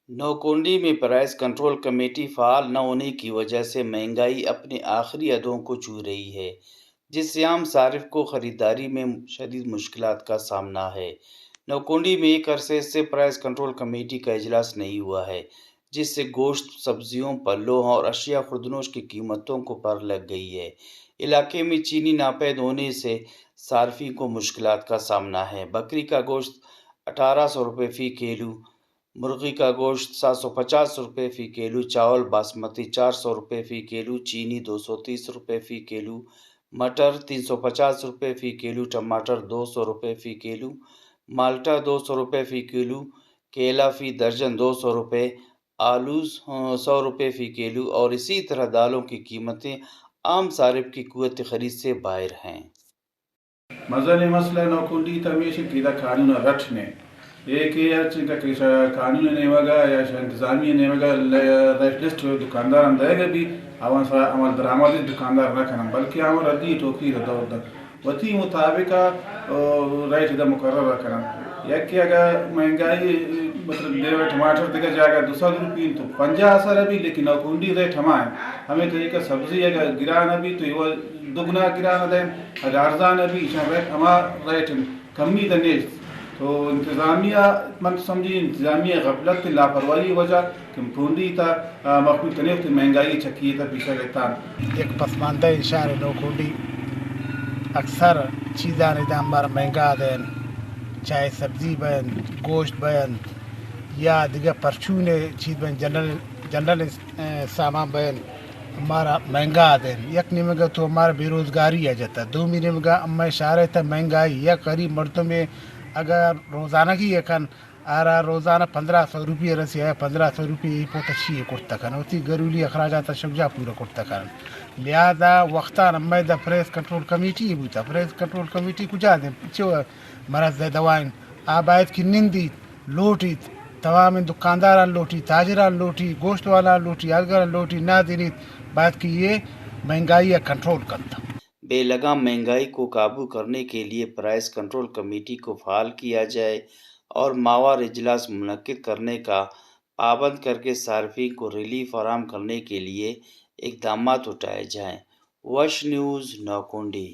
नौकुंडी में price control committee फाल न होने की वजह से महंगाई अपने आखिरी हदों को छू रही है, जिससे आम सारिफ को खरीदारी में शदीद मुश्किलात का सामना है। नौकुंडी में एक अरसे से प्राइस कंट्रोल कमेटी का इजलास नहीं हुआ है, जिससे गोश्त, सब्जियों, फलों और अशिया खुर्दनोश की कीमतों को पर लग गई है। इलाके में चीनी नापैद होने से सार्फिन को मुश्किलात का सामना है। बकरी का गोश्त 1800 रुपये फ़ी किलो, मुर्गी का गोश्त 750 रुपये फ़ी किलो, चावल बासमती 400 रुपये फ़ी किलो, चीनी 230 रुपये फ़ी किलो, मटर 350 रुपये फ़ी किलो, टमाटर 200 रुपये फ़ी किलो, माल्टा 200 रुपये फ़ी किलो, केला फ़ी दर्जन 200 रुपये, आलू 100 रुपये फ़ी किलो और इसी तरह दालों की कीमतें आम सारिफ की कुव्वत खरीद से बाहर हैं। मज़ल मसला नौकुंडी तमेश की कानून रटने एक कानून नेवगा या इंतजामिया नेवगा लिस्ट दुकानदार अंदेगा भी अमल दरामद दुकानदार न खनम बल्कि अमल रद्दी टोकी रद्दा वती मुताबिक राइट द मुकर्रर करम या कि अगर महंगाई मतलब देवा टमाटर दिखा जाएगा 200 रुपये तो 50 अभी, लेकिन नौकुंडी रेट हमारे हमें तरीका सब्जी अगर गिराना भी तो वो दुगना गिराना दें अगर अर्जान अभी रेट हमारा रेट कमी दने तो इंतज़ामिया मन समझी इंतज़ामिया गफलत लापरवाही वजह कि फूंडी था मखलूक तनेफ महंगाई चकी था पीछे रहता एक पसमानदा इंशार नौकुंडी अक्सर चीज़ां निदाम बार महंगा देन, चाहे सब्जी बन, गोश्त बन या दिगर परचूने चीज़ बन, जनरल सामान बन हमारा महंगा देन। एक निमगा तो हमारा बेरोज़गारी आ जाता, दो निमगा अम्मा इशारे था महंगाई या करीब मर्दों में अगर रोज़ाना की एकन आरा रोज़ाना 1500 रुपये रसी है, 1500 रुपये पोतशी कुर्ता कन उसी गरूली अखराजात शुजा पूरा कुर्ता कन लिहाजा वक्ता अम्मा द प्रेस कंट्रोल कमेटी बुता प्रेस कंट्रोल कमेटी कुजा दे पिछो मरज दवाइन आबाद की निंदी लोटी तमाम दुकानदार लोटी, ताजरा लोटी, गोश्त वाला लोटी, अलगर लोटी ना दिनी बात की ये महंगाई कंट्रोल करता। बेलगाम महंगाई को काबू करने के लिए प्राइस कंट्रोल कमेटी को फ़ाल किया जाए और माहवार इजलास मुनक्किद करने का पाबंद करके सार्फिन को रिलीफ फराहम करने के लिए इक़दामात उठाए जाएँ। वश न्यूज़ नौकुंडी।